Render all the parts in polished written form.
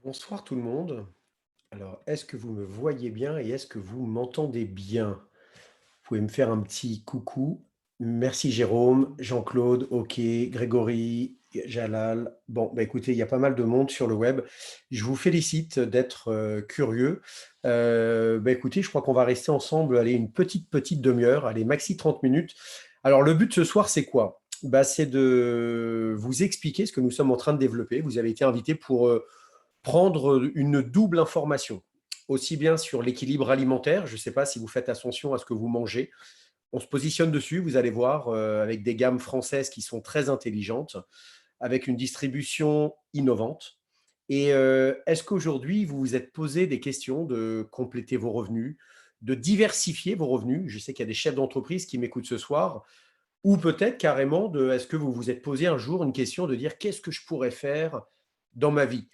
Bonsoir tout le monde. Alors, est-ce que vous me voyez bien et est-ce que vous m'entendez bien? Vous pouvez me faire un petit coucou. Merci Jérôme, Jean-Claude, OK, Grégory, Jalal. Bon, bah écoutez, il y a pas mal de monde sur le web. Je vous félicite d'être curieux. Bah écoutez, je crois qu'on va rester ensemble, allez, une petite demi-heure, allez, maxi 30 minutes. Alors, le but ce soir, c'est quoi? Bah, c'est de vous expliquer ce que nous sommes en train de développer. Vous avez été invité pour prendre une double information, aussi bien sur l'équilibre alimentaire. Je ne sais pas si vous faites attention à ce que vous mangez. On se positionne dessus, vous allez voir, avec des gammes françaises qui sont très intelligentes, avec une distribution innovante. Et est-ce qu'aujourd'hui, vous vous êtes posé des questions de compléter vos revenus, de diversifier vos revenus? Je sais qu'il y a des chefs d'entreprise qui m'écoutent ce soir, ou peut-être carrément de est-ce que vous vous êtes posé un jour une question de dire qu'est-ce que je pourrais faire dans ma vie?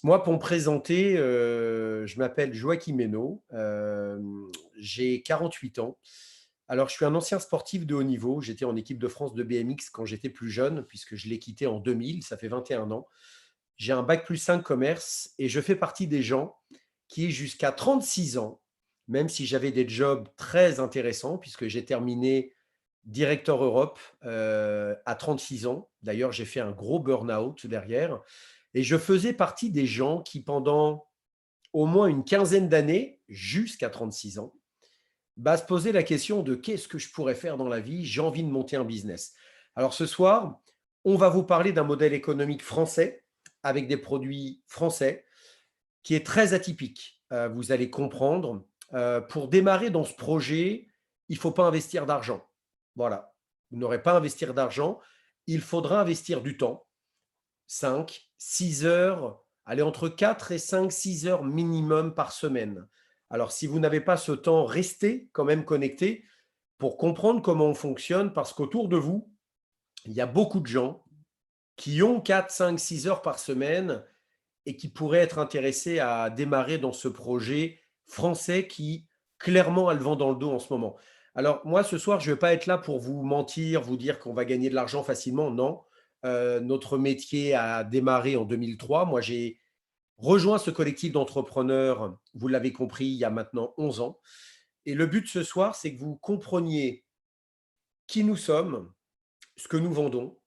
Moi, pour me présenter, je m'appelle Joachim Hainaut, j'ai 48 ans. Alors, je suis un ancien sportif de haut niveau. J'étais en équipe de France de BMX quand j'étais plus jeune, puisque je l'ai quitté en 2000, ça fait 21 ans. J'ai un bac+5 commerce et je fais partie des gens qui, jusqu'à 36 ans, même si j'avais des jobs très intéressants, puisque j'ai terminé directeur Europe à 36 ans. D'ailleurs, j'ai fait un gros burn-out derrière. Et je faisais partie des gens qui, pendant au moins une quinzaine d'années, jusqu'à 36 ans, bah, se posaient la question de qu'est-ce que je pourrais faire dans la vie? J'ai envie de monter un business. Alors ce soir, on va vous parler d'un modèle économique français avec des produits français qui est très atypique. Vous allez comprendre. Pour démarrer dans ce projet, il ne faut pas investir d'argent. Voilà. Vous n'aurez pas à investir d'argent. Il faudra investir du temps. 5, 6 heures, allez, entre 4 et 5, 6 heures minimum par semaine. Alors, si vous n'avez pas ce temps, restez quand même connecté pour comprendre comment on fonctionne, parce qu'autour de vous, il y a beaucoup de gens qui ont 4, 5, 6 heures par semaine et qui pourraient être intéressés à démarrer dans ce projet français qui, clairement, a le vent dans le dos en ce moment. Alors, moi, ce soir, je ne vais pas être là pour vous mentir, vous dire qu'on va gagner de l'argent facilement. Non. Notre métier a démarré en 2003. Moi, j'ai rejoint ce collectif d'entrepreneurs, vous l'avez compris, il y a maintenant 11 ans. Et le but ce soir, c'est que vous compreniez qui nous sommes, ce que nous vendons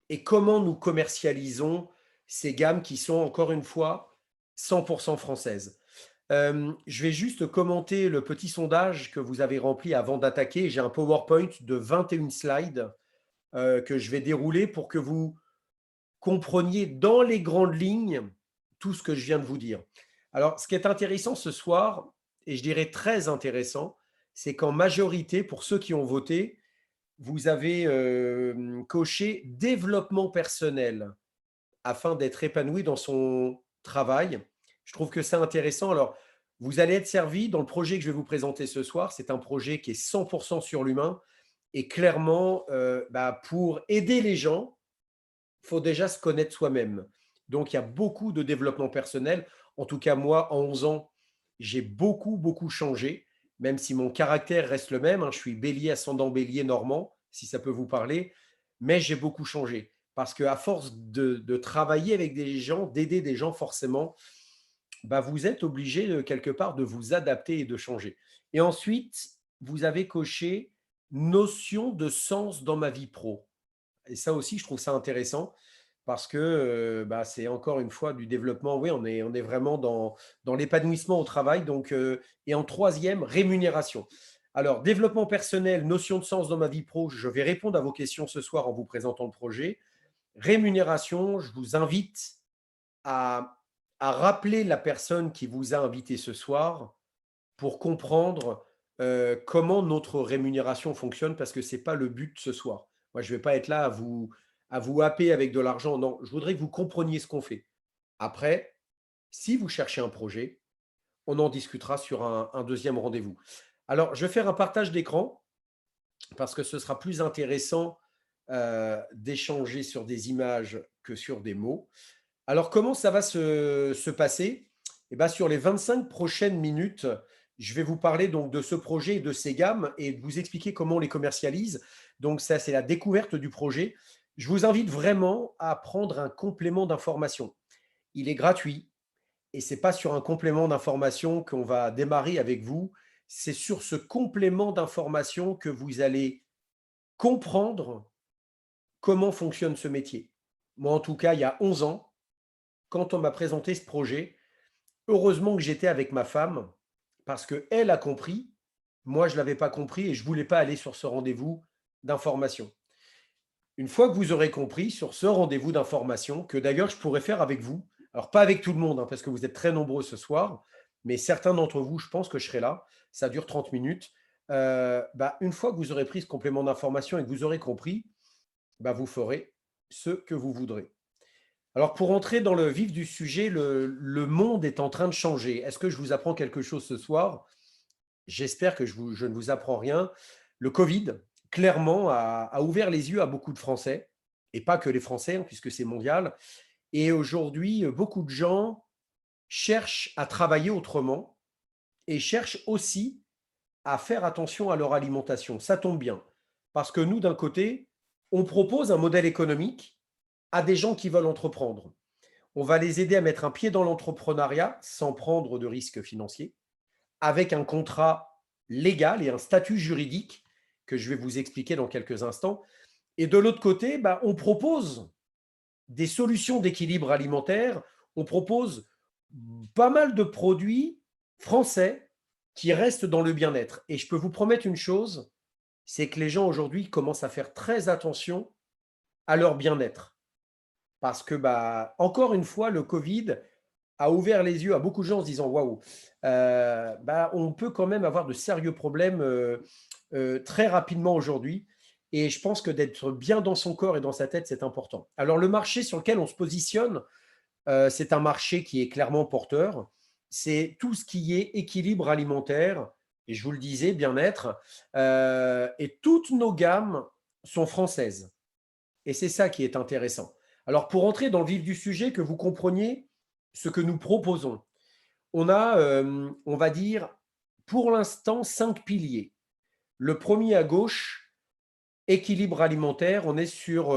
et comment nous commercialisons ces gammes qui sont, encore une fois, 100% françaises. Je vais juste commenter le petit sondage que vous avez rempli avant d'attaquer. J'ai un PowerPoint de 21 slides que je vais dérouler pour que vous compreniez dans les grandes lignes tout ce que je viens de vous dire. Alors, ce qui est intéressant ce soir, et je dirais très intéressant, c'est qu'en majorité, pour ceux qui ont voté, vous avez coché développement personnel afin d'être épanoui dans son travail. Je trouve que c'est intéressant. Alors, vous allez être servi dans le projet que je vais vous présenter ce soir. C'est un projet qui est 100% sur l'humain. Et clairement, pour aider les gens, il faut déjà se connaître soi-même. Donc, il y a beaucoup de développement personnel. En tout cas, moi, en 11 ans, j'ai beaucoup changé, même si mon caractère reste le même, hein. Je suis bélier, ascendant bélier normand, si ça peut vous parler, mais j'ai beaucoup changé. Parce qu'à force de travailler avec des gens, d'aider des gens, forcément, vous êtes obligé, quelque part, de vous adapter et de changer. Et ensuite, vous avez coché notion de sens dans ma vie pro. Et ça aussi, je trouve ça intéressant parce que c'est encore une fois du développement. Oui, on est vraiment dans l'épanouissement au travail. Donc, et en troisième, rémunération. Alors, développement personnel, notion de sens dans ma vie pro, je vais répondre à vos questions ce soir en vous présentant le projet. Rémunération, je vous invite à, à rappeler la personne qui vous a invité ce soir pour comprendre comment notre rémunération fonctionne, parce que ce n'est pas le but ce soir. Moi, je ne vais pas être là à vous happer avec de l'argent. Non, je voudrais que vous compreniez ce qu'on fait. Après, si vous cherchez un projet, on en discutera sur un deuxième rendez-vous. Alors, je vais faire un partage d'écran parce que ce sera plus intéressant d'échanger sur des images que sur des mots. Alors, comment ça va se passer? Eh ben, sur les 25 prochaines minutes, je vais vous parler donc de ce projet et de ces gammes et de vous expliquer comment on les commercialise. Donc, ça, c'est la découverte du projet. Je vous invite vraiment à prendre un complément d'information. Il est gratuit. Et ce n'est pas sur un complément d'information qu'on va démarrer avec vous, c'est sur ce complément d'information que vous allez comprendre comment fonctionne ce métier. Moi, en tout cas, il y a 11 ans, quand on m'a présenté ce projet, heureusement que j'étais avec ma femme parce qu'elle a compris, moi je ne l'avais pas compris et je ne voulais pas aller sur ce rendez-vous d'information. Une fois que vous aurez compris sur ce rendez-vous d'information, que d'ailleurs je pourrais faire avec vous, alors pas avec tout le monde, hein, parce que vous êtes très nombreux ce soir, mais certains d'entre vous, je pense que je serai là, ça dure 30 minutes. Une fois que vous aurez pris ce complément d'information et que vous aurez compris, vous ferez ce que vous voudrez. Alors pour entrer dans le vif du sujet, le monde est en train de changer. Est-ce que je vous apprends quelque chose ce soir? J'espère que je ne vous apprends rien. Le Covid, clairement, a ouvert les yeux à beaucoup de Français, et pas que les Français, hein, puisque c'est mondial. Et aujourd'hui, beaucoup de gens cherchent à travailler autrement et cherchent aussi à faire attention à leur alimentation. Ça tombe bien, parce que nous, d'un côté, on propose un modèle économique à des gens qui veulent entreprendre. On va les aider à mettre un pied dans l'entrepreneuriat sans prendre de risques financiers, avec un contrat légal et un statut juridique que je vais vous expliquer dans quelques instants. Et de l'autre côté, on propose des solutions d'équilibre alimentaire. On propose pas mal de produits français qui restent dans le bien-être. Et je peux vous promettre une chose, c'est que les gens aujourd'hui commencent à faire très attention à leur bien-être. Parce que, encore une fois, le Covid a ouvert les yeux à beaucoup de gens en se disant waouh, on peut quand même avoir de sérieux problèmes très rapidement aujourd'hui. Et je pense que d'être bien dans son corps et dans sa tête, c'est important. Alors, le marché sur lequel on se positionne, c'est un marché qui est clairement porteur. C'est tout ce qui est équilibre alimentaire, et je vous le disais, bien-être. Et toutes nos gammes sont françaises. Et c'est ça qui est intéressant. Alors, pour entrer dans le vif du sujet, que vous compreniez ce que nous proposons, on a, on va dire, pour l'instant, 5 piliers. Le premier à gauche, équilibre alimentaire, on est sur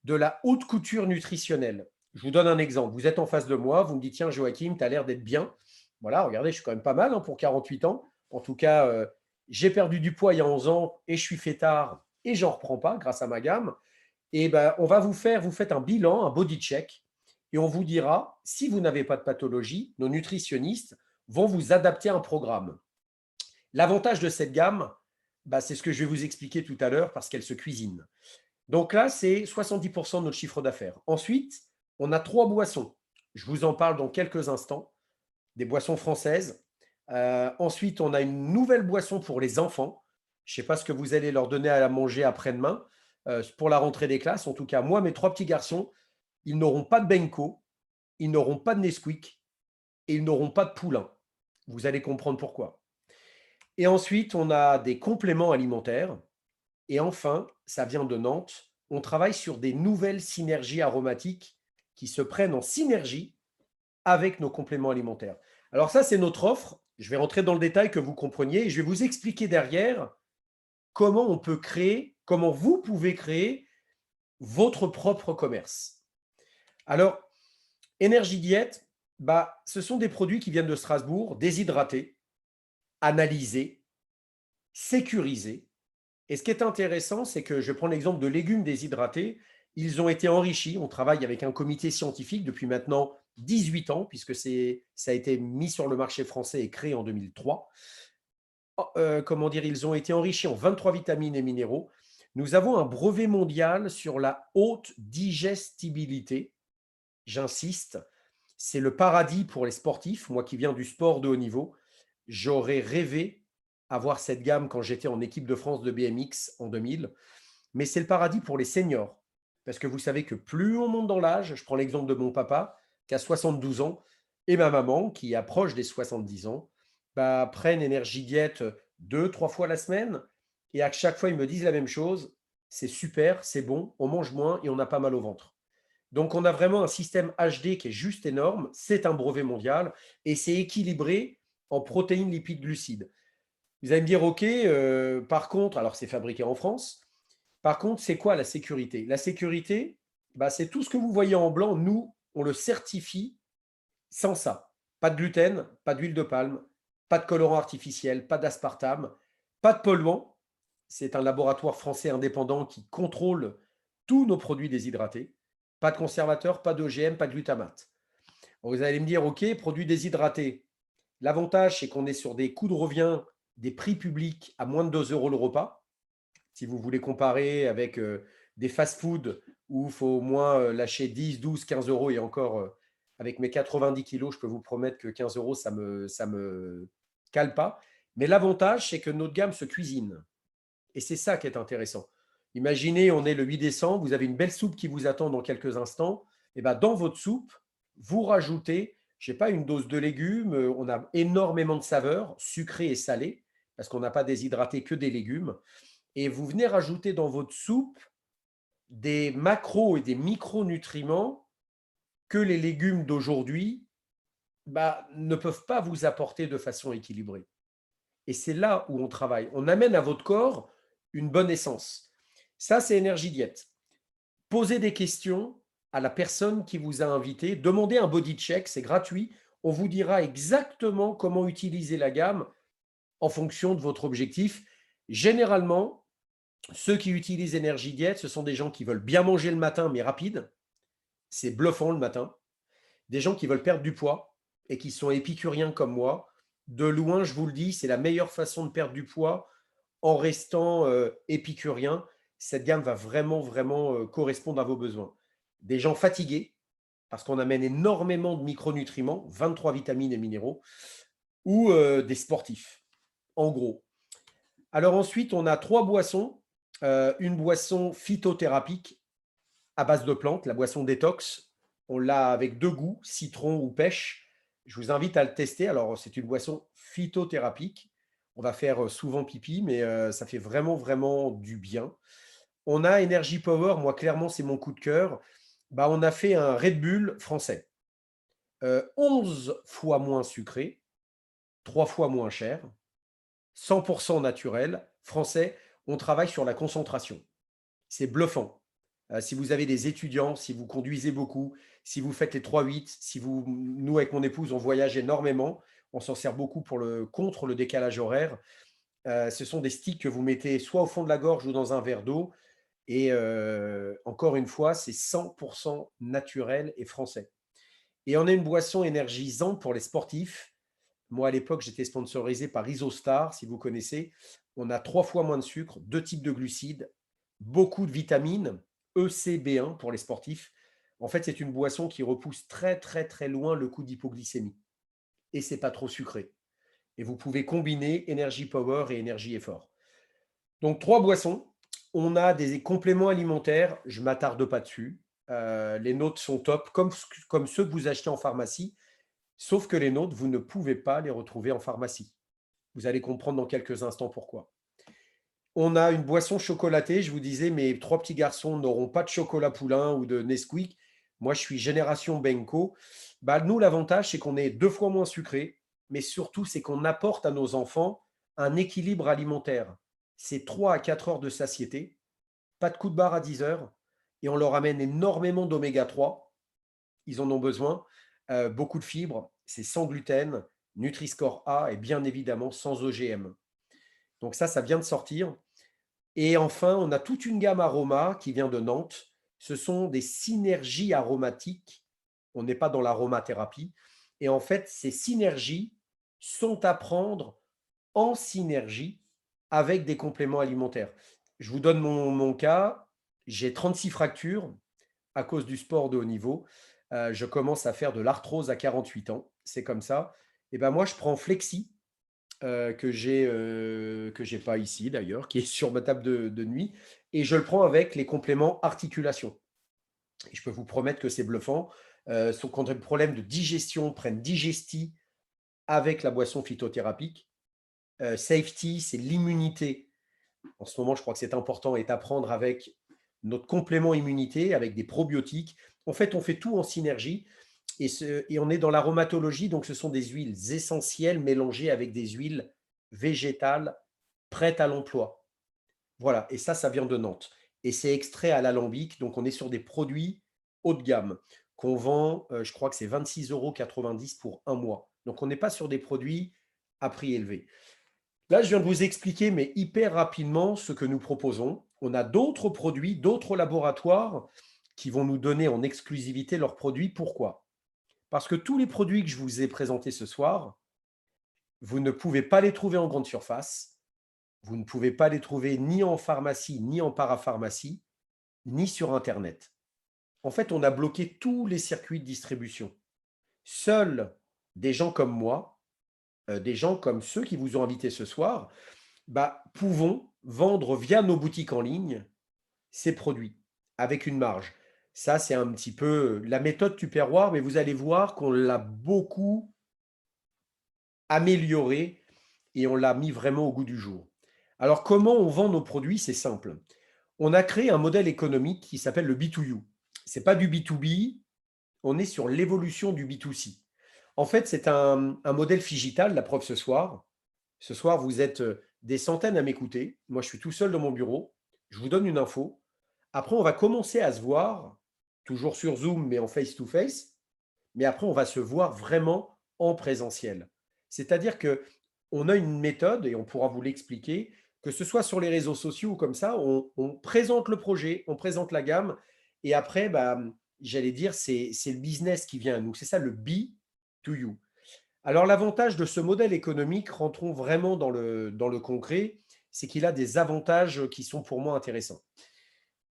de la haute couture nutritionnelle. Je vous donne un exemple. Vous êtes en face de moi, vous me dites, tiens, Joachim, tu as l'air d'être bien. Voilà, regardez, je suis quand même pas mal, hein, pour 48 ans. En tout cas, j'ai perdu du poids il y a 11 ans et je suis fêtard et j'en reprends pas grâce à ma gamme. Et on va vous faites un bilan, un body check, et on vous dira, si vous n'avez pas de pathologie, nos nutritionnistes vont vous adapter un programme. L'avantage de cette gamme, c'est ce que je vais vous expliquer tout à l'heure parce qu'elle se cuisine. Donc là, c'est 70% de notre chiffre d'affaires. Ensuite, on a 3 boissons. Je vous en parle dans quelques instants, des boissons françaises. Ensuite, on a une nouvelle boisson pour les enfants. Je ne sais pas ce que vous allez leur donner à manger après-demain pour la rentrée des classes. En tout cas, moi, mes 3 petits garçons, ils n'auront pas de Benko, ils n'auront pas de Nesquik et ils n'auront pas de poulain. Vous allez comprendre pourquoi. Et ensuite, on a des compléments alimentaires. Et enfin, ça vient de Nantes, on travaille sur des nouvelles synergies aromatiques qui se prennent en synergie avec nos compléments alimentaires. Alors ça, c'est notre offre. Je vais rentrer dans le détail que vous compreniez et je vais vous expliquer derrière comment on peut créer, comment vous pouvez créer votre propre commerce. Alors, Énergie Diète, ce sont des produits qui viennent de Strasbourg, déshydratés, analysés, sécurisés. Et ce qui est intéressant, c'est que je prends l'exemple de légumes déshydratés. Ils ont été enrichis. On travaille avec un comité scientifique depuis maintenant 18 ans, puisque ça a été mis sur le marché français et créé en 2003. Comment dire, ils ont été enrichis en 23 vitamines et minéraux. Nous avons un brevet mondial sur la haute digestibilité. J'insiste, c'est le paradis pour les sportifs. Moi qui viens du sport de haut niveau, j'aurais rêvé avoir cette gamme quand j'étais en équipe de France de BMX en 2000. Mais c'est le paradis pour les seniors. Parce que vous savez que plus on monte dans l'âge, je prends l'exemple de mon papa qui a 72 ans et ma maman qui approche des 70 ans, prennent Énergie Diète 2, 3 fois la semaine et à chaque fois ils me disent la même chose, c'est super, c'est bon, on mange moins et on n'a pas mal au ventre. Donc on a vraiment un système HD qui est juste énorme, c'est un brevet mondial et c'est équilibré en protéines, lipides, glucides. Vous allez me dire, OK, par contre, alors c'est fabriqué en France. Par contre, c'est quoi la sécurité? La sécurité, c'est tout ce que vous voyez en blanc. Nous, on le certifie sans ça. Pas de gluten, pas d'huile de palme, pas de colorant artificiel, pas d'aspartame, pas de polluant. C'est un laboratoire français indépendant qui contrôle tous nos produits déshydratés. Pas de conservateur, pas d'OGM, pas de glutamate. Donc vous allez me dire, OK, produits déshydratés. L'avantage, c'est qu'on est sur des coûts de revient, des prix publics à moins de 2 euros le repas. Si vous voulez comparer avec des fast-food où il faut au moins lâcher 10, 12, 15 euros, et encore, avec mes 90 kilos, je peux vous promettre que 15 euros, ça me cale pas. Mais l'avantage, c'est que notre gamme se cuisine. Et c'est ça qui est intéressant. Imaginez, on est le 8 décembre, vous avez une belle soupe qui vous attend dans quelques instants. Et ben, dans votre soupe, vous rajoutez, je ne sais pas, une dose de légumes. On a énormément de saveurs, sucrées et salées, parce qu'on n'a pas déshydraté que des légumes. Et vous venez rajouter dans votre soupe des macros et des micronutriments que les légumes d'aujourd'hui ne peuvent pas vous apporter de façon équilibrée. Et c'est là où on travaille. On amène à votre corps une bonne essence. Ça, c'est Énergie Diète. Posez des questions à la personne qui vous a invité. Demandez un body check, c'est gratuit. On vous dira exactement comment utiliser la gamme en fonction de votre objectif. Généralement, ceux qui utilisent Énergie Diète, ce sont des gens qui veulent bien manger le matin, mais rapide. C'est bluffant le matin. Des gens qui veulent perdre du poids et qui sont épicuriens comme moi. De loin, je vous le dis, c'est la meilleure façon de perdre du poids en restant épicurien. Cette gamme va vraiment, vraiment correspondre à vos besoins. Des gens fatigués, parce qu'on amène énormément de micronutriments, 23 vitamines et minéraux, ou des sportifs, en gros. Alors ensuite, on a 3 boissons. Une boisson phytothérapique à base de plantes, la boisson détox. On l'a avec 2 goûts, citron ou pêche. Je vous invite à le tester. Alors, c'est une boisson phytothérapique. On va faire souvent pipi, mais ça fait vraiment, vraiment du bien. On a Energy Power. Moi, clairement, c'est mon coup de cœur. On a fait un Red Bull français. 11 fois moins sucré, 3 fois moins cher, 100% naturel, français. On travaille sur la concentration. C'est bluffant. Si vous avez des étudiants, si vous conduisez beaucoup, si vous faites les 3-8, si vous, nous avec mon épouse, on voyage énormément, on s'en sert beaucoup contre le décalage horaire. Ce sont des sticks que vous mettez soit au fond de la gorge ou dans un verre d'eau. Et encore une fois, c'est 100% naturel et français. Et on a une boisson énergisante pour les sportifs. Moi, à l'époque, j'étais sponsorisé par Isostar, si vous connaissez. On a 3 fois moins de sucre, 2 types de glucides, beaucoup de vitamines, E, C, B1 pour les sportifs. En fait, c'est une boisson qui repousse très, très, très loin le coup d'hypoglycémie. Et c'est pas trop sucré. Et vous pouvez combiner énergie power et énergie effort. Donc, 3 boissons. On a des compléments alimentaires. Je ne m'attarde pas dessus. Les nôtres sont top, comme ceux que vous achetez en pharmacie. Sauf que les nôtres, vous ne pouvez pas les retrouver en pharmacie. Vous allez comprendre dans quelques instants pourquoi. On a une boisson chocolatée. Je vous disais, mes 3 petits garçons n'auront pas de chocolat poulain ou de Nesquik. Moi, je suis génération Benko. Nous, l'avantage, c'est qu'on est 2 fois moins sucré, mais surtout, c'est qu'on apporte à nos enfants un équilibre alimentaire. C'est 3 à 4 heures de satiété, pas de coup de barre à 10 heures, et on leur amène énormément d'oméga 3. Ils en ont besoin. Beaucoup de fibres, c'est sans gluten, Nutri-Score A et bien évidemment sans OGM. Donc ça vient de sortir. Et enfin, on a toute une gamme aroma qui vient de Nantes. Ce sont des synergies aromatiques. On n'est pas dans l'aromathérapie. Et en fait, ces synergies sont à prendre en synergie avec des compléments alimentaires. Je vous donne mon cas. J'ai 36 fractures à cause du sport de haut niveau. Je commence à faire de l'arthrose à 48 ans. C'est comme ça. Et ben moi, je prends Flexi, que j'ai pas ici d'ailleurs, qui est sur ma table de nuit, et je le prends avec les compléments articulation. Et je peux vous promettre que c'est bluffant. Ceux qui ont des problèmes de digestion prennent Digesti avec la boisson phytothérapique. Safety, c'est l'immunité. En ce moment, je crois que c'est important, est à prendre avec notre complément immunité, avec des probiotiques. En fait, on fait tout en synergie. Et on est dans l'aromatologie, donc ce sont des huiles essentielles mélangées avec des huiles végétales prêtes à l'emploi. Voilà, et ça vient de Nantes. Et c'est extrait à l'alambic, donc on est sur des produits haut de gamme qu'on vend, je crois que c'est 26,90 € pour un mois. Donc, on n'est pas sur des produits à prix élevé. Là, je viens de vous expliquer, mais hyper rapidement, ce que nous proposons. On a d'autres produits, d'autres laboratoires qui vont nous donner en exclusivité leurs produits. Pourquoi? Parce que tous les produits que je vous ai présentés ce soir, vous ne pouvez pas les trouver en grande surface, vous ne pouvez pas les trouver ni en pharmacie, ni en parapharmacie, ni sur Internet. En fait, on a bloqué tous les circuits de distribution. Seuls des gens comme moi, des gens comme ceux qui vous ont invité ce soir, pouvons vendre via nos boutiques en ligne ces produits avec une marge. Ça, c'est un petit peu la méthode Tupperware, mais vous allez voir qu'on l'a beaucoup amélioré et on l'a mis vraiment au goût du jour. Alors, comment on vend nos produits? C'est simple. On a créé un modèle économique qui s'appelle le B2U. Ce n'est pas du B2B, on est sur l'évolution du B2C. En fait, c'est un modèle figital, la preuve ce soir. Ce soir, vous êtes des centaines à m'écouter. Moi, je suis tout seul dans mon bureau. Je vous donne une info. Après, on va commencer à se voir, toujours sur Zoom, mais en face-to-face. Mais après, on va se voir vraiment en présentiel. C'est-à-dire que on a une méthode, et on pourra vous l'expliquer, que ce soit sur les réseaux sociaux ou comme ça, on présente le projet, on présente la gamme, et après, j'allais dire, c'est le business qui vient à nous. C'est ça le B to you. Alors, l'avantage de ce modèle économique, rentrons vraiment dans le concret, c'est qu'il a des avantages qui sont pour moi intéressants.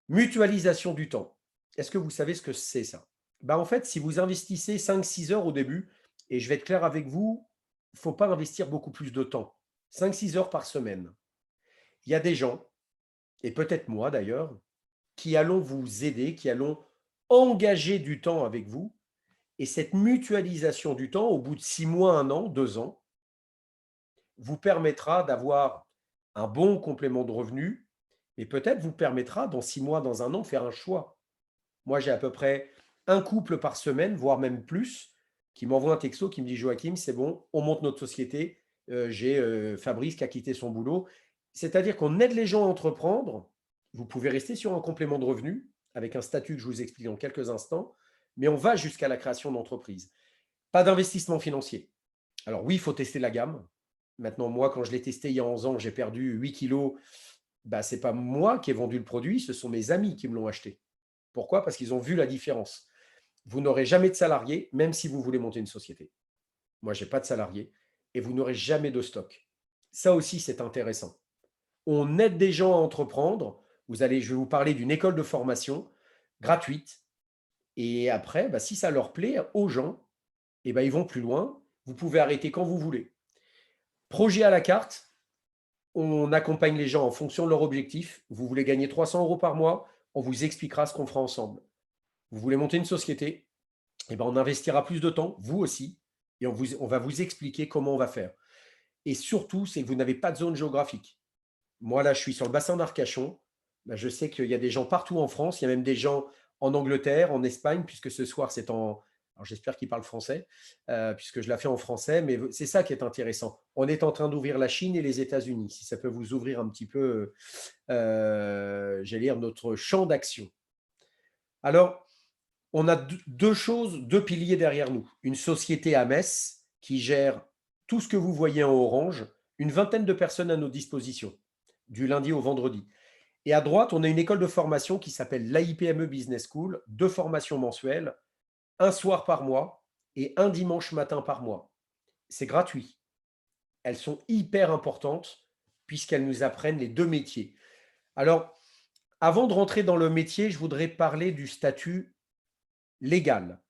Mutualisation du temps. Est-ce que vous savez ce que c'est ça? En fait, si vous investissez 5-6 heures au début, et je vais être clair avec vous, il ne faut pas investir beaucoup plus de temps. 5-6 heures par semaine. Il y a des gens, et peut-être moi d'ailleurs, qui allons vous aider, qui allons engager du temps avec vous. Et cette mutualisation du temps, au bout de 6 mois, 1 an, 2 ans, vous permettra d'avoir un bon complément de revenus, mais peut-être vous permettra dans 6 mois, dans 1 an, faire un choix. Moi, j'ai à peu près un couple par semaine, voire même plus, qui m'envoie un texto qui me dit: Joachim, c'est bon, on monte notre société. J'ai Fabrice qui a quitté son boulot. C'est-à-dire qu'on aide les gens à entreprendre. Vous pouvez rester sur un complément de revenus avec un statut que je vous explique dans quelques instants, mais on va jusqu'à la création d'entreprise. Pas d'investissement financier. Alors oui, il faut tester la gamme. Maintenant, moi, quand je l'ai testé il y a 11 ans, j'ai perdu 8 kilos. Ce n'est pas moi qui ai vendu le produit, ce sont mes amis qui me l'ont acheté. Pourquoi? Parce qu'ils ont vu la différence. Vous n'aurez jamais de salarié, même si vous voulez monter une société. Moi, je n'ai pas de salarié. Et vous n'aurez jamais de stock. Ça aussi, c'est intéressant. On aide des gens à entreprendre. Je vais vous parler d'une école de formation gratuite. Et après, si ça leur plaît aux gens, ils vont plus loin. Vous pouvez arrêter quand vous voulez. Projet à la carte, on accompagne les gens en fonction de leur objectif. Vous voulez gagner 300 euros par mois, on vous expliquera ce qu'on fera ensemble. Vous voulez monter une société, on investira plus de temps, vous aussi, et on va vous expliquer comment on va faire. Et surtout, c'est que vous n'avez pas de zone géographique. Moi, là, je suis sur le bassin d'Arcachon. Je sais qu'il y a des gens partout en France. Il y a même des gens en Angleterre, en Espagne, puisque ce soir, c'est en… Alors, j'espère qu'ils parlent français, puisque je la fais en français. Mais c'est ça qui est intéressant. On est en train d'ouvrir la Chine et les États-Unis. Si ça peut vous ouvrir un petit peu, j'allais dire, notre champ d'action. Alors, on a deux choses, deux piliers derrière nous. Une société à Metz qui gère tout ce que vous voyez en orange, une vingtaine de personnes à nos dispositions, du lundi au vendredi. Et à droite, on a une école de formation qui s'appelle l'AIPME Business School, 2 formations mensuelles, un soir par mois et un dimanche matin par mois. C'est gratuit. Elles sont hyper importantes puisqu'elles nous apprennent les 2 métiers. Alors, avant de rentrer dans le métier, je voudrais parler du statut légal.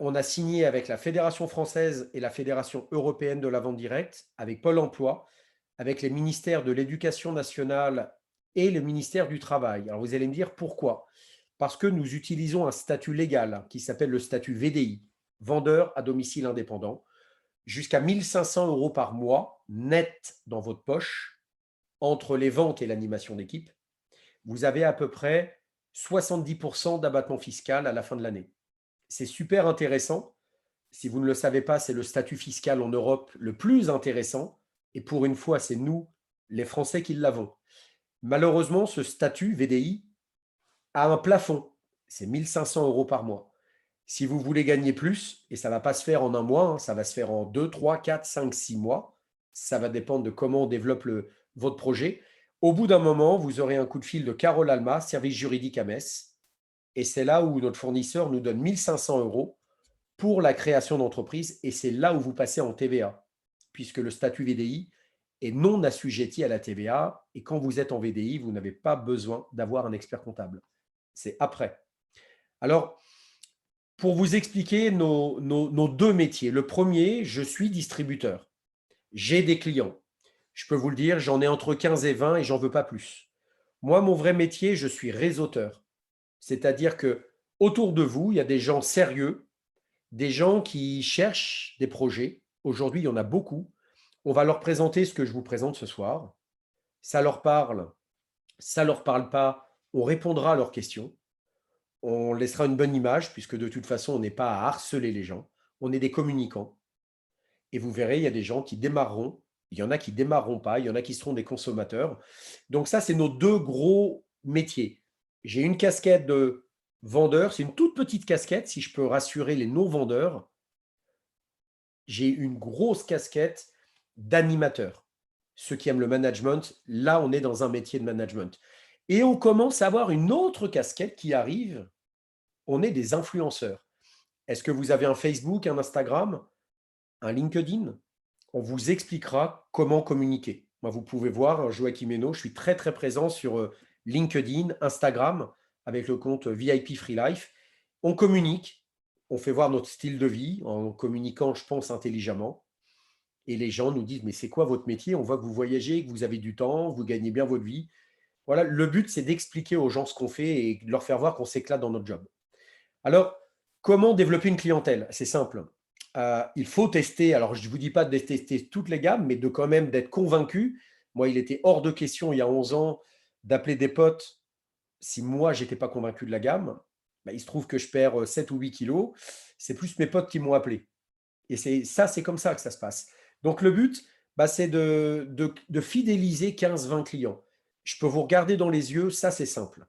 On a signé avec la Fédération française et la Fédération européenne de la vente directe, avec Pôle emploi, avec les ministères de l'Éducation nationale et le ministère du Travail. Alors vous allez me dire pourquoi? Parce que nous utilisons un statut légal qui s'appelle le statut VDI, vendeur à domicile indépendant, jusqu'à 1 500 euros par mois net dans votre poche, entre les ventes et l'animation d'équipe. Vous avez à peu près 70% d'abattement fiscal à la fin de l'année. C'est super intéressant. Si vous ne le savez pas, c'est le statut fiscal en Europe le plus intéressant. Et pour une fois, c'est nous, les Français, qui l'avons. Malheureusement, ce statut VDI a un plafond. C'est 1 500 euros par mois. Si vous voulez gagner plus, et ça ne va pas se faire en un mois, hein, ça va se faire en 2, 3, 4, 5, 6 mois. Ça va dépendre de comment on développe votre projet. Au bout d'un moment, vous aurez un coup de fil de Carole Alma, service juridique à Metz. Et c'est là où notre fournisseur nous donne 1 500 € pour la création d'entreprise. Et c'est là où vous passez en TVA, puisque le statut VDI est non assujetti à la TVA. Et quand vous êtes en VDI, vous n'avez pas besoin d'avoir un expert comptable. C'est après. Alors, pour vous expliquer nos deux métiers. Le premier, je suis distributeur. J'ai des clients. Je peux vous le dire, j'en ai entre 15 et 20 et j'en veux pas plus. Moi, mon vrai métier, je suis réseauteur. C'est-à-dire que autour de vous, il y a des gens sérieux, des gens qui cherchent des projets. Aujourd'hui, il y en a beaucoup. On va leur présenter ce que je vous présente ce soir. Ça leur parle, ça leur parle pas. On répondra à leurs questions. On laissera une bonne image, puisque de toute façon, on n'est pas à harceler les gens. On est des communicants. Et vous verrez, il y a des gens qui démarreront. Il y en a qui démarreront pas. Il y en a qui seront des consommateurs. Donc ça, c'est nos deux gros métiers. J'ai une casquette de vendeur. C'est une toute petite casquette, si je peux rassurer les non-vendeurs. J'ai une grosse casquette d'animateur. Ceux qui aiment le management, là, on est dans un métier de management. Et on commence à avoir une autre casquette qui arrive. On est des influenceurs. Est-ce que vous avez un Facebook, un Instagram, un LinkedIn? On vous expliquera comment communiquer. Moi, vous pouvez voir, Joachim Hainaut, je suis très, très présent sur LinkedIn, Instagram, avec le compte VIP Free Life. On communique, on fait voir notre style de vie en communiquant, je pense, intelligemment. Et les gens nous disent, mais c'est quoi votre métier? On voit que vous voyagez, que vous avez du temps, vous gagnez bien votre vie. Voilà, le but, c'est d'expliquer aux gens ce qu'on fait et de leur faire voir qu'on s'éclate dans notre job. Alors, comment développer une clientèle? C'est simple. Il faut tester. Alors, je ne vous dis pas de tester toutes les gammes, mais de quand même d'être convaincu. Moi, il était hors de question il y a 11 ans d'appeler des potes si moi, je n'étais pas convaincu de la gamme. Bah, il se trouve que je perds 7 ou 8 kilos. C'est plus mes potes qui m'ont appelé. Et c'est comme ça que ça se passe. Donc, le but, bah, c'est de fidéliser 15-20 clients. Je peux vous regarder dans les yeux, ça, c'est simple.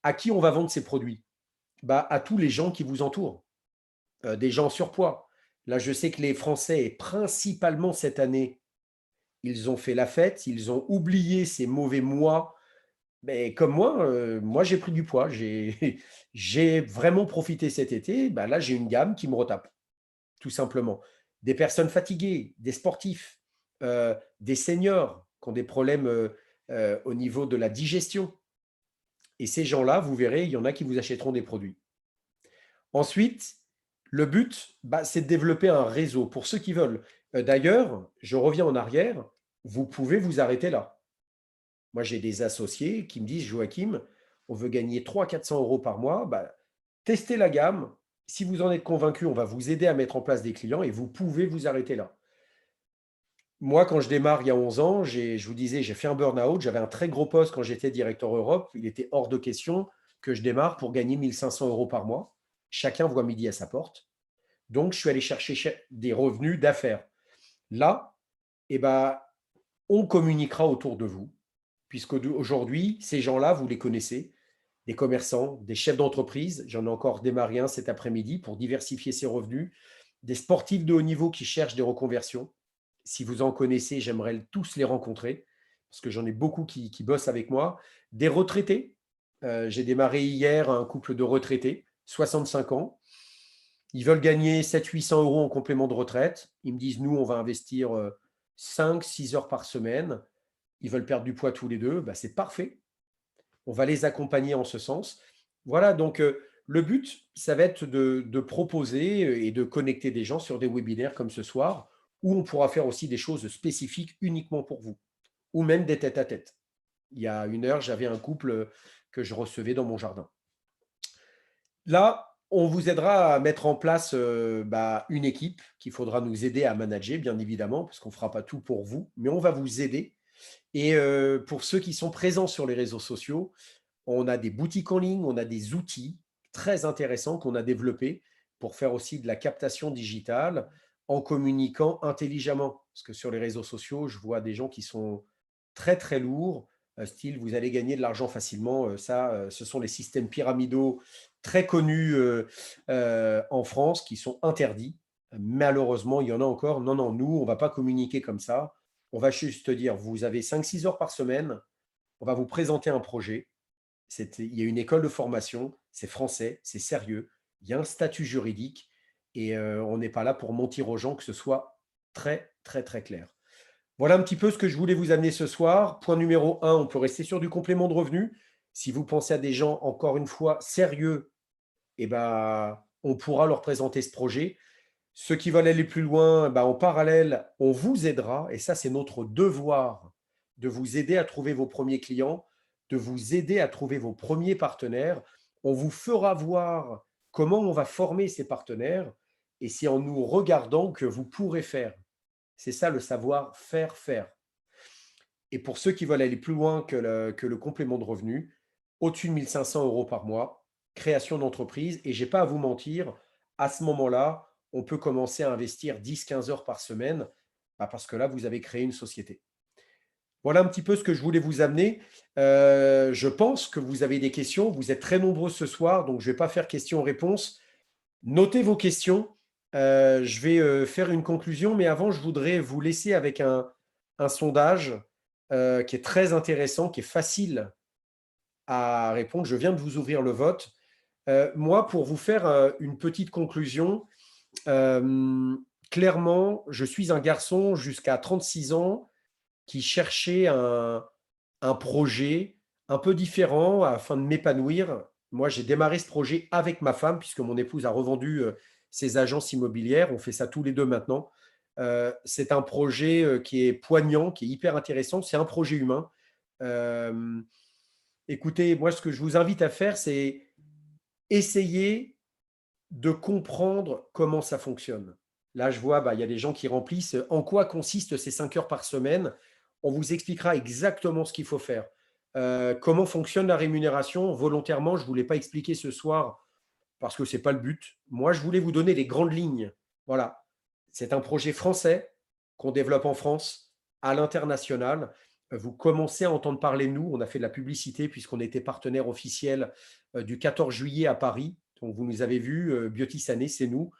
À qui on va vendre ces produits? Bah, à tous les gens qui vous entourent, des gens en surpoids. Là, je sais que les Français, et principalement cette année, ils ont fait la fête, ils ont oublié ces mauvais mois. Mais comme moi j'ai pris du poids, j'ai j'ai vraiment profité cet été. Bah, là, j'ai une gamme qui me retape, tout simplement. Des personnes fatiguées, des sportifs, des seniors qui ont des problèmes au niveau de la digestion. Et ces gens-là, vous verrez, il y en a qui vous achèteront des produits. Ensuite, le but, bah, c'est de développer un réseau pour ceux qui veulent. D'ailleurs, je reviens en arrière, vous pouvez vous arrêter là. Moi, j'ai des associés qui me disent, Joachim, on veut gagner 300-400 € par mois. Bah, testez la gamme. Si vous en êtes convaincu, on va vous aider à mettre en place des clients et vous pouvez vous arrêter là. Moi, quand je démarre il y a 11 ans, je vous disais, j'ai fait un burn-out. J'avais un très gros poste quand j'étais directeur Europe. Il était hors de question que je démarre pour gagner 1 500 € par mois. Chacun voit midi à sa porte. Donc, je suis allé chercher des revenus d'affaires. Là, eh ben, on communiquera autour de vous, puisque aujourd'hui, ces gens-là, vous les connaissez, des commerçants, des chefs d'entreprise. J'en ai encore démarré un cet après-midi pour diversifier ses revenus, des sportifs de haut niveau qui cherchent des reconversions. Si vous en connaissez, j'aimerais tous les rencontrer, parce que j'en ai beaucoup qui bossent avec moi. Des retraités. J'ai démarré hier un couple de retraités, 65 ans. Ils veulent gagner 700-800 € en complément de retraite. Ils me disent, nous, on va investir 5-6 heures par semaine. Ils veulent perdre du poids tous les deux. Bah, c'est parfait. On va les accompagner en ce sens. Voilà, donc le but, ça va être de proposer et de connecter des gens sur des webinaires comme ce soir, où on pourra faire aussi des choses spécifiques uniquement pour vous, ou même des tête-à-tête. Il y a 1 heure, j'avais un couple que je recevais dans mon jardin. Là, on vous aidera à mettre en place bah, une équipe qu'il faudra nous aider à manager, bien évidemment, parce qu'on ne fera pas tout pour vous, mais on va vous aider. Et pour ceux qui sont présents sur les réseaux sociaux, on a des boutiques en ligne, on a des outils très intéressants qu'on a développés pour faire aussi de la captation digitale en communiquant intelligemment. Parce que sur les réseaux sociaux, je vois des gens qui sont très, très lourds, style vous allez gagner de l'argent facilement. Ça, ce sont les systèmes pyramidaux très connus en France qui sont interdits. Malheureusement, il y en a encore. Non, non, nous, on ne va pas communiquer comme ça. On va juste te dire, vous avez 5-6 heures par semaine, on va vous présenter un projet. Il y a une école de formation, c'est français, c'est sérieux, il y a un statut juridique et on n'est pas là pour mentir aux gens, que ce soit très, très, très clair. Voilà un petit peu ce que je voulais vous amener ce soir. Point numéro un, on peut rester sur du complément de revenu. Si vous pensez à des gens, encore une fois, sérieux, eh ben, on pourra leur présenter ce projet. Ceux qui veulent aller plus loin, ben, en parallèle, on vous aidera. Et ça, c'est notre devoir de vous aider à trouver vos premiers clients, de vous aider à trouver vos premiers partenaires. On vous fera voir comment on va former ces partenaires. Et c'est en nous regardant que vous pourrez faire. C'est ça le savoir faire faire. Et pour ceux qui veulent aller plus loin que le complément de revenu, au-dessus de 1 500 € par mois, création d'entreprise. Et je n'ai pas à vous mentir, à ce moment-là, on peut commencer à investir 10-15 heures par semaine, bah, parce que là, vous avez créé une société. Voilà un petit peu ce que je voulais vous amener. Je pense que vous avez des questions. Vous êtes très nombreux ce soir, donc je ne vais pas faire questions-réponses. Notez vos questions. Je vais faire une conclusion, mais avant, je voudrais vous laisser avec un sondage qui est très intéressant, qui est facile à répondre. Je viens de vous ouvrir le vote. Moi, pour vous faire une petite conclusion, clairement, je suis un garçon jusqu'à 36 ans qui cherchait un projet un peu différent afin de m'épanouir. Moi, j'ai démarré ce projet avec ma femme, puisque mon épouse a revendu ses agences immobilières. On fait ça tous les deux maintenant. C'est un projet qui est poignant, qui est hyper intéressant. C'est un projet humain. Euh, Écoutez, moi, ce que je vous invite à faire, c'est essayer de comprendre comment ça fonctionne. Là, je vois, bah, il y a des gens qui remplissent. En quoi consistent ces 5 heures par semaine? On vous expliquera exactement ce qu'il faut faire. Comment fonctionne la rémunération? Volontairement, je ne voulais pas expliquer ce soir parce que ce n'est pas le but. Moi, je voulais vous donner les grandes lignes. Voilà. C'est un projet français qu'on développe en France, à l'international. Vous commencez à entendre parler de nous. On a fait de la publicité puisqu'on était partenaire officiel du 14 juillet à Paris. Donc, vous nous avez vus, Biotisané, c'est nous.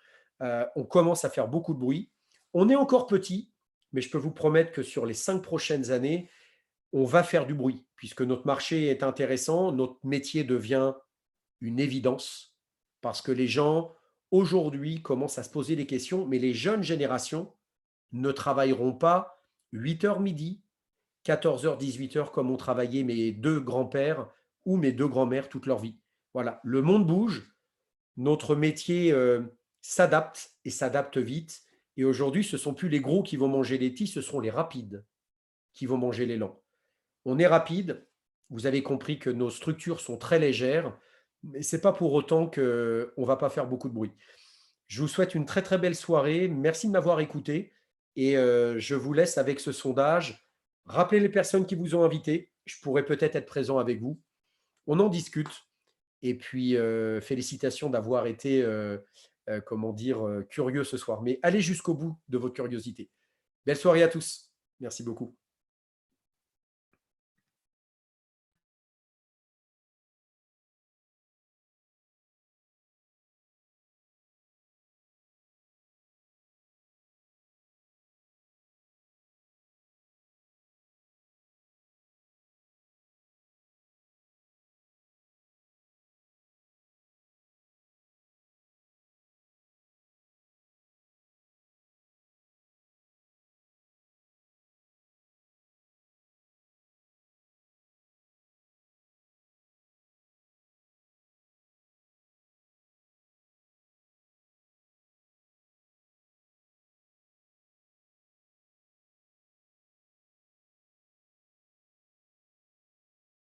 On commence à faire beaucoup de bruit. On est encore petit, mais je peux vous promettre que sur les 5 prochaines années, on va faire du bruit puisque notre marché est intéressant, notre métier devient une évidence parce que les gens aujourd'hui commencent à se poser des questions, mais les jeunes générations ne travailleront pas 8 heures midi, 14 heures, 18 heures comme ont travaillé mes deux grands-pères ou mes deux grands-mères toute leur vie. Voilà, le monde bouge, notre métier s'adapte et s'adapte vite. Et aujourd'hui, ce ne sont plus les gros qui vont manger les petits, ce sont les rapides qui vont manger les lents. On est rapide. Vous avez compris que nos structures sont très légères, mais ce n'est pas pour autant qu'on ne va pas faire beaucoup de bruit. Je vous souhaite une très très belle soirée. Merci de m'avoir écouté et je vous laisse avec ce sondage. Rappelez les personnes qui vous ont invité. Je pourrais peut-être être présent avec vous. On en discute. Et puis, félicitations d'avoir été, comment dire, curieux ce soir. Mais allez jusqu'au bout de votre curiosité. Belle soirée à tous. Merci beaucoup.